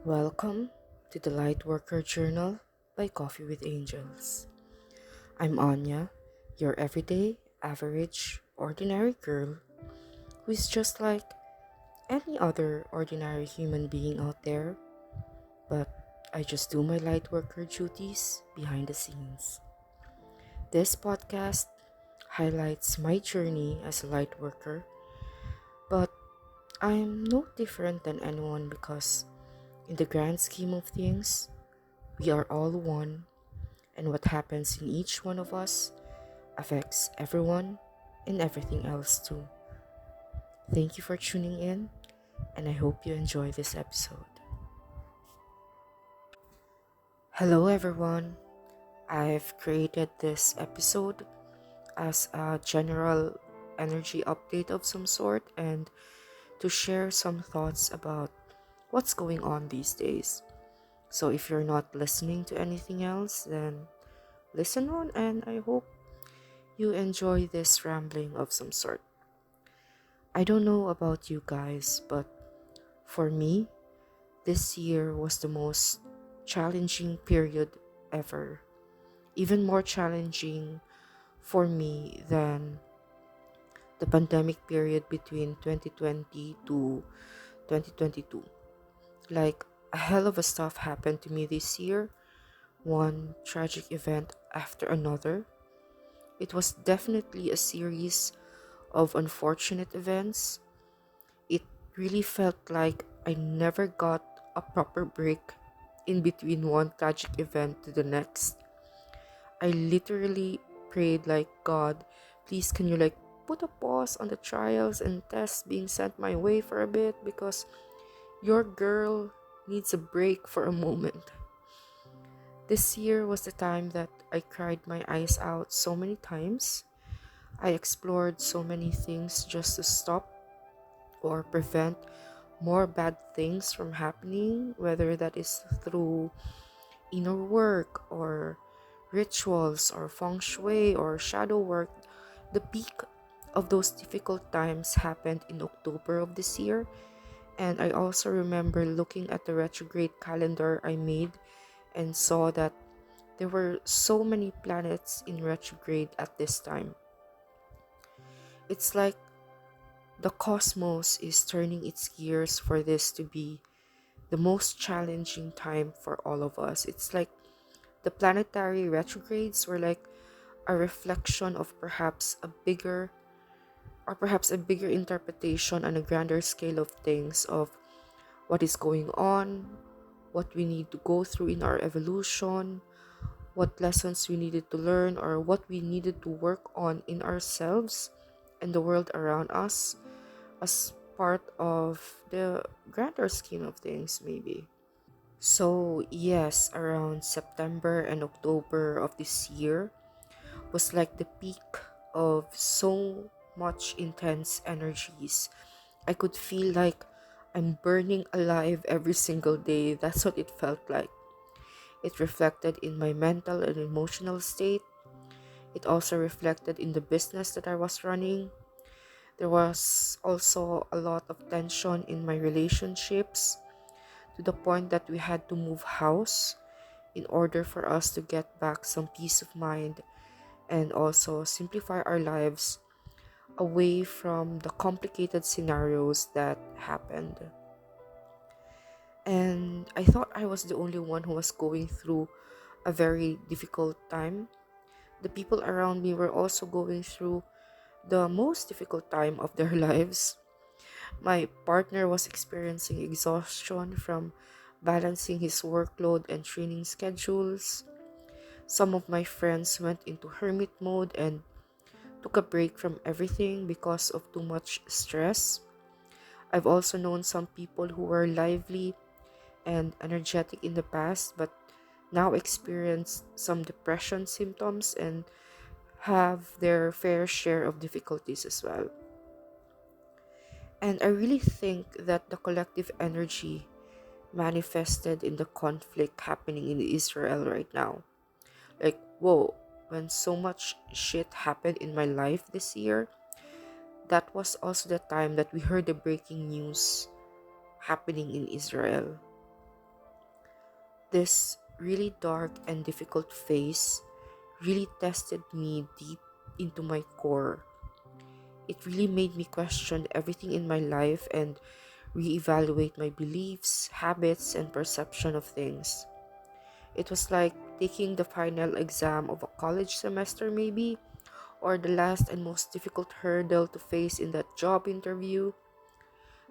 Welcome to the Lightworker Journal by Coffee with Angels. I'm Anya, your everyday, average, ordinary girl who is just like any other ordinary human being out there, but I just do my lightworker duties behind the scenes. This podcast highlights my journey as a lightworker, but I'm no different than anyone because, in the grand scheme of things, we are all one, and what happens in each one of us affects everyone and everything else too. Thank you for tuning in, and I hope you enjoy this episode. Hello, everyone. I've created this episode as a general energy update of some sort and to share some thoughts about what's going on these days. So, if you're not listening to anything else, then listen on, and I hope you enjoy this rambling of some sort. I don't know about you guys, but for me, this year was the most challenging period ever. Even more challenging for me than the pandemic period between 2020 to 2022. Like, a hell of a stuff happened to me this year, one tragic event after another. It was definitely a series of unfortunate events. It really felt like I never got a proper break in between one tragic event to the next. I literally prayed like, God, please can you put a pause on the trials and tests being sent my way for a bit because your girl needs a break for a moment. This year was the time that I cried my eyes out so many times. I explored so many things just to stop or prevent more bad things from happening, whether that is through inner work or rituals or feng shui or shadow work. The peak of those difficult times happened in October of this year, and I also remember looking at the retrograde calendar I made and saw that there were so many planets in retrograde at this time. It's like the cosmos is turning its gears for this to be the most challenging time for all of us. It's like the planetary retrogrades were like a reflection of perhaps a bigger interpretation on a grander scale of things of what is going on, what we need to go through in our evolution, what lessons we needed to learn, or what we needed to work on in ourselves and the world around us as part of the grander scheme of things, maybe. So, yes, around September and October of this year was like the peak of so much intense energies. I could feel like I'm burning alive every single day. That's what it felt like. It reflected in my mental and emotional state. It also reflected in the business that I was running. There was also a lot of tension in my relationships to the point that we had to move house in order for us to get back some peace of mind and also simplify our lives away from the complicated scenarios that happened. And I thought I was the only one who was going through a very difficult time. The people around me were also going through the most difficult time of their lives. My partner was experiencing exhaustion from balancing his workload and training schedules. Some of my friends went into hermit mode and took a break from everything because of too much stress. I've also known some people who were lively and energetic in the past but now experience some depression symptoms and have their fair share of difficulties as well. And I really think that the collective energy manifested in the conflict happening in Israel right now. Like, whoa, when so much shit happened in my life this year, that was also the time that we heard the breaking news happening in Israel. This really dark and difficult phase really tested me deep into my core. It really made me question everything in my life and reevaluate my beliefs, habits, and perception of things. It was like taking the final exam of a college semester, maybe, or the last and most difficult hurdle to face in that job interview.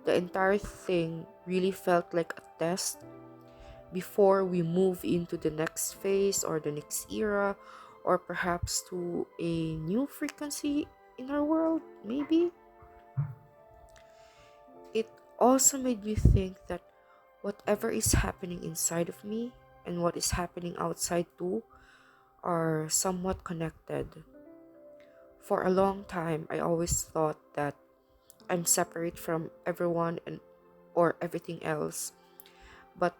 The entire thing really felt like a test before we move into the next phase or the next era, or perhaps to a new frequency in our world, maybe. It also made me think that whatever is happening inside of me and what is happening outside too are somewhat connected. For a long time, I always thought that I'm separate from everyone and or everything else, but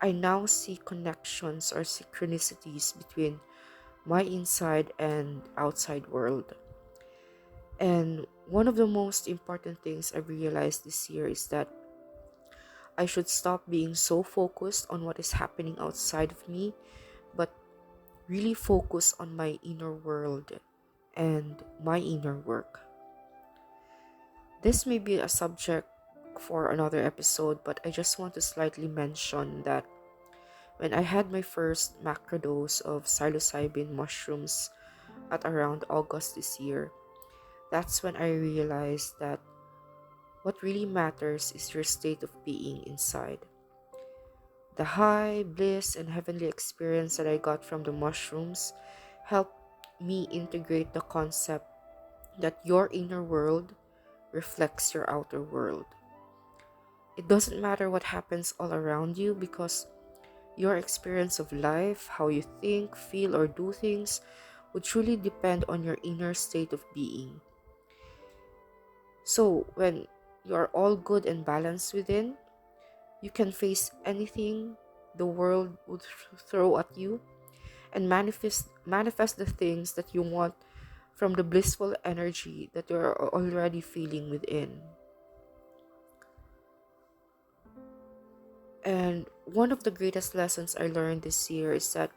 I now see connections or synchronicities between my inside and outside world. And one of the most important things I realized this year is that I should stop being so focused on what is happening outside of me, but really focus on my inner world and my inner work. This may be a subject for another episode, but I just want to slightly mention that when I had my first macrodose of psilocybin mushrooms at around August this year, that's when I realized that what really matters is your state of being inside. The high, bliss, and heavenly experience that I got from the mushrooms helped me integrate the concept that your inner world reflects your outer world. It doesn't matter what happens all around you because your experience of life, how you think, feel, or do things, would truly depend on your inner state of being. So, when you are all good and balanced within, you can face anything the world would throw at you and manifest the things that you want from the blissful energy that you are already feeling within. And one of the greatest lessons I learned this year is that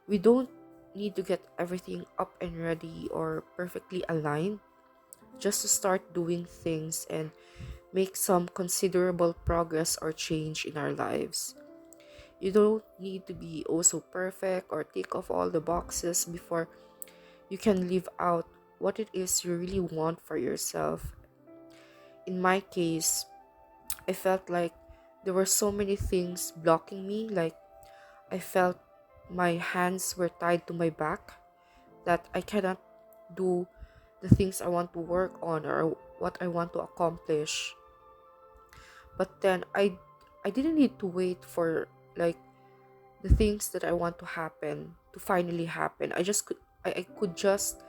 we don't need to get everything up and ready or perfectly aligned just to start doing things and make some considerable progress or change in our lives. You don't need to be also perfect or tick off all the boxes before you can live out what it is you really want for yourself. In my case, I felt like there were so many things blocking me, like I felt my hands were tied to my back, that I cannot do the things I want to work on or what I want to accomplish. But then I didn't need to wait for like the things that I want to happen to finally happen. I could just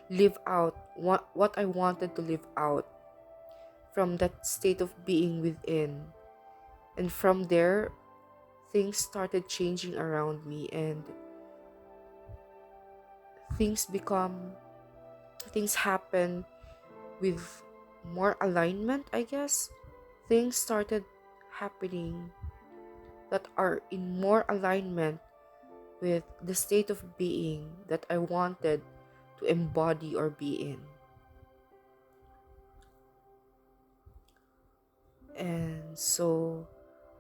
live out what I wanted to live out from that state of being within. And from there, things started changing around me and things become things happen with more alignment, I guess. Things started happening that are in more alignment with the state of being that I wanted to embody or be in. And so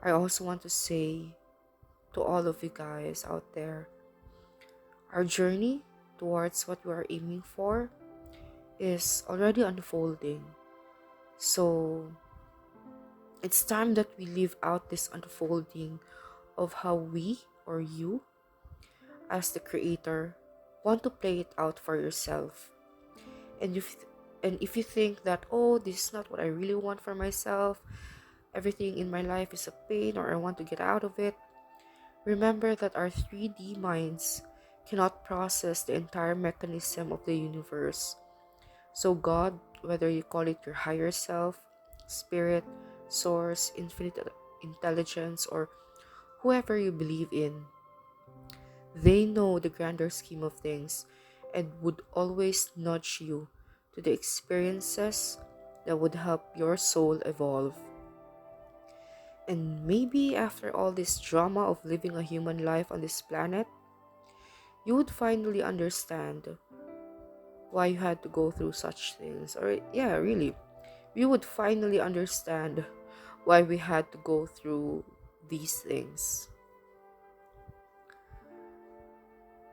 I also want to say to all of you guys out there, our journey towards what we are aiming for is already unfolding. So it's time that we live out this unfolding of how we or you, as the creator, want to play it out for yourself. And if you think that, oh, this is not what I really want for myself, everything in my life is a pain or I want to get out of it, remember that our 3D minds cannot process the entire mechanism of the universe. So God, whether you call it your higher self, spirit, source, infinite intelligence, or whoever you believe in, they know the grander scheme of things and would always nudge you to the experiences that would help your soul evolve. And maybe after all this drama of living a human life on this planet, you would finally understand why you had to go through such things. Or, yeah, really, we would finally understand why we had to go through these things.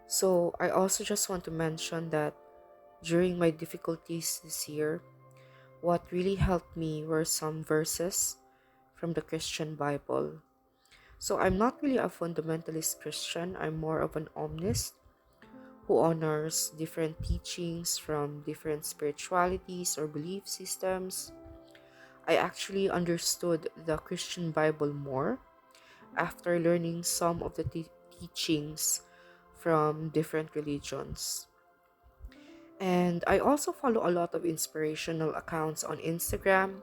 So, I also just want to mention that during my difficulties this year, what really helped me were some verses from the Christian Bible. So, I'm not really a fundamentalist Christian, I'm more of an omnist who honors different teachings from different spiritualities or belief systems. I actually understood the Christian Bible more after learning some of the teachings from different religions. And I also follow a lot of inspirational accounts on Instagram,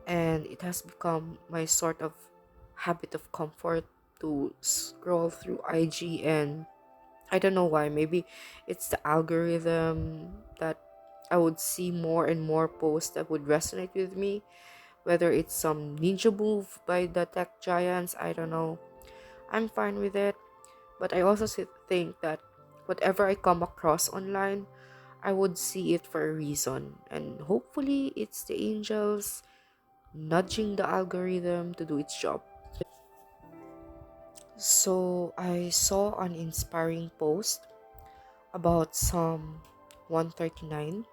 and it has become my sort of habit of comfort to scroll through IG. And I don't know why, maybe it's the algorithm that I would see more and more posts that would resonate with me, whether it's some ninja move by the tech giants, I don't know. I'm fine with it, but I also think that whatever I come across online, I would see it for a reason, and hopefully it's the angels nudging the algorithm to do its job. So I saw an inspiring post about Psalm 139.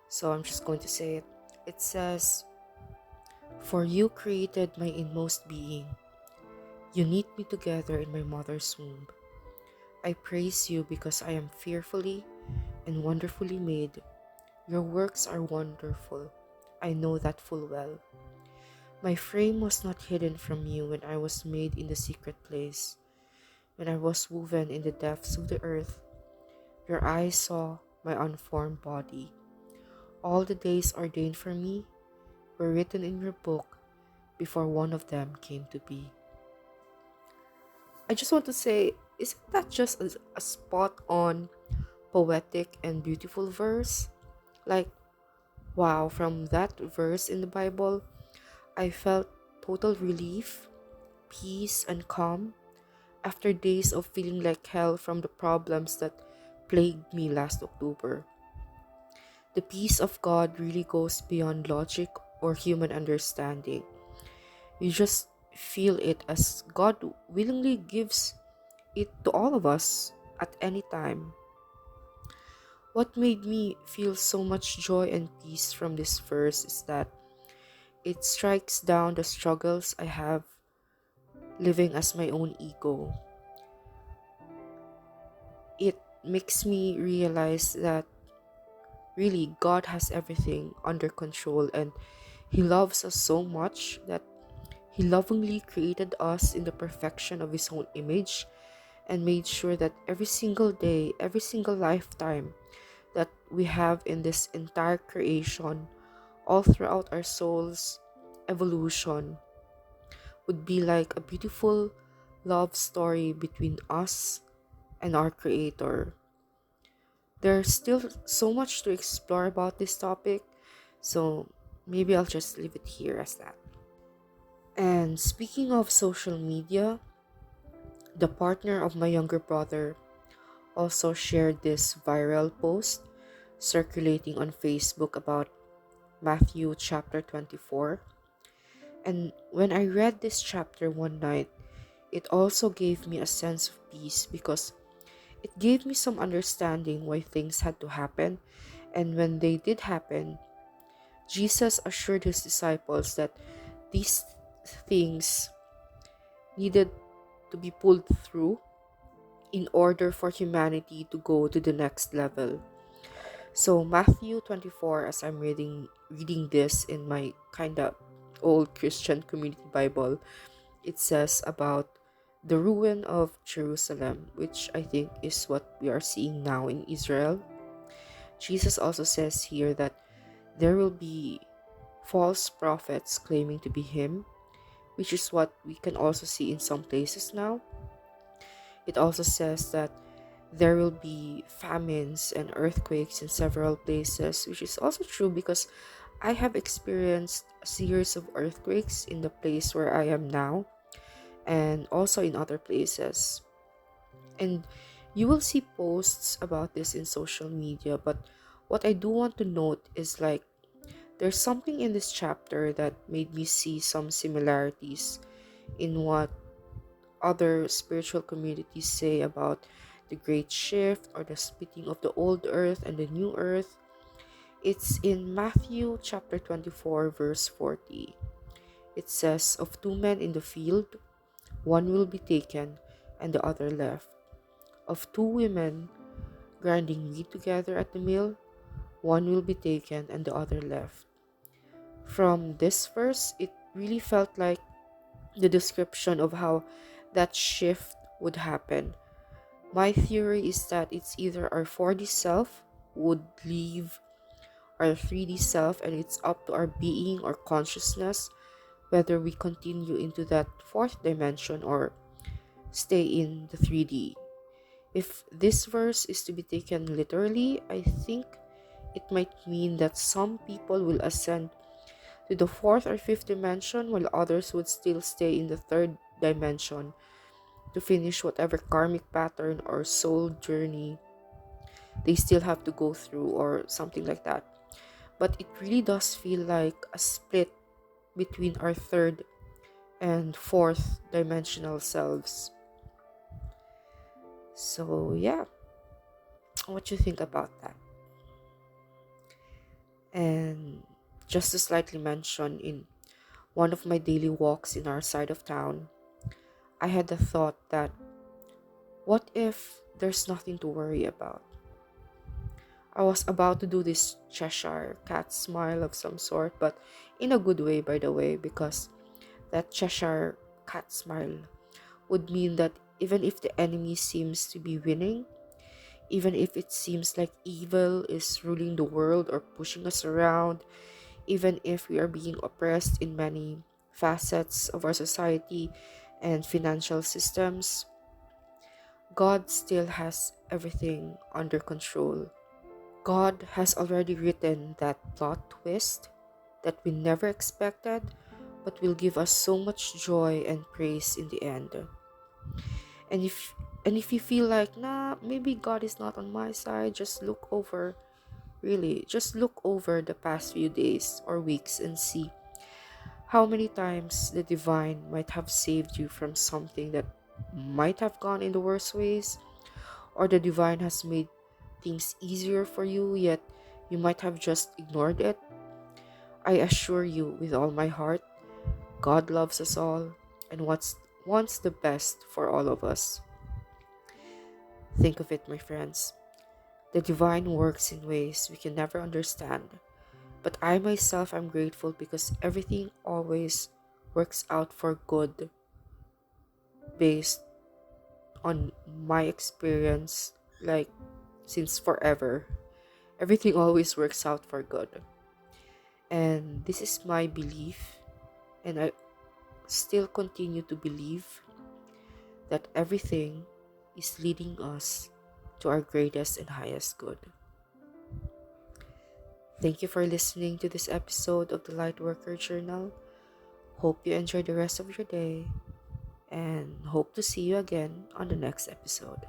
So I'm just going to say it. It says, "For you created my inmost being. You knit me together in my mother's womb. I praise you because I am fearfully and wonderfully made. Your works are wonderful. I know that full well. My frame was not hidden from you when I was made in the secret place, when I was woven in the depths of the earth. Your eyes saw my unformed body. All the days ordained for me were written in your book before one of them came to be." I just want to say, isn't that just a spot on poetic and beautiful verse? Like, wow, from that verse in the Bible, I felt total relief, peace, and calm after days of feeling like hell from the problems that plagued me last October. The peace of God really goes beyond logic or human understanding. You just feel it as God willingly gives it to all of us at any time. What made me feel so much joy and peace from this verse is that it strikes down the struggles I have living as my own ego. It makes me realize that really God has everything under control, and He loves us so much that He lovingly created us in the perfection of His own image and made sure that every single day, every single lifetime that we have in this entire creation, all throughout our soul's evolution, would be like a beautiful love story between us and our Creator. There's still so much to explore about this topic, so maybe I'll just leave it here as that. And speaking of social media, the partner of my younger brother also shared this viral post circulating on Facebook about Matthew chapter 24. And when I read this chapter one night, it also gave me a sense of peace because it gave me some understanding why things had to happen. And when they did happen, Jesus assured his disciples that these things needed to be pulled through in order for humanity to go to the next level. So Matthew 24, as I'm reading this in my kind of old Christian community Bible, it says about the ruin of Jerusalem, which I think is what we are seeing now in Israel. Jesus also says here that there will be false prophets claiming to be him, which is what we can also see in some places now. It also says that there will be famines and earthquakes in several places, which is also true because I have experienced a series of earthquakes in the place where I am now and also in other places. And you will see posts about this in social media, but what I do want to note is like there's something in this chapter that made me see some similarities in what other spiritual communities say about the great shift or the splitting of the old earth and the new earth. It's in Matthew chapter 24, verse 40. It says, "Of two men in the field, one will be taken and the other left. Of two women grinding wheat together at the mill, one will be taken and the other left." From this verse, it really felt like the description of how that shift would happen. My theory is that it's either our 4D self would leave our 3D self, and it's up to our being or consciousness whether we continue into that fourth dimension or stay in the 3D. If this verse is to be taken literally, I think it might mean that some people will ascend to the fourth or fifth dimension while others would still stay in the third dimension to finish whatever karmic pattern or soul journey they still have to go through or something like that. But it really does feel like a split between our third and fourth dimensional selves. So yeah, what you think about that? And just to slightly mention, in one of my daily walks in our side of town, I had the thought that what if there's nothing to worry about? I was about to do this Cheshire cat smile of some sort, but in a good way, by the way, because that Cheshire cat smile would mean that even if the enemy seems to be winning, even if it seems like evil is ruling the world or pushing us around, even if we are being oppressed in many facets of our society and financial systems, God still has everything under control. God has already written that plot twist that we never expected, but will give us so much joy and praise in the end. And if you feel like, nah, maybe God is not on my side, just look over the past few days or weeks and see how many times the divine might have saved you from something that might have gone in the worst ways, or the divine has made things easier for you, yet you might have just ignored it. I assure you with all my heart, God loves us all and wants the best for all of us. Think of it, my friends. The divine works in ways we can never understand. But I myself am grateful because everything always works out for good based on my experience, like since forever. Everything always works out for good. And this is my belief, and I still continue to believe that everything is leading us to our greatest and highest good. Thank you for listening to this episode of the Lightworker Journal. Hope you enjoy the rest of your day and hope to see you again on the next episode.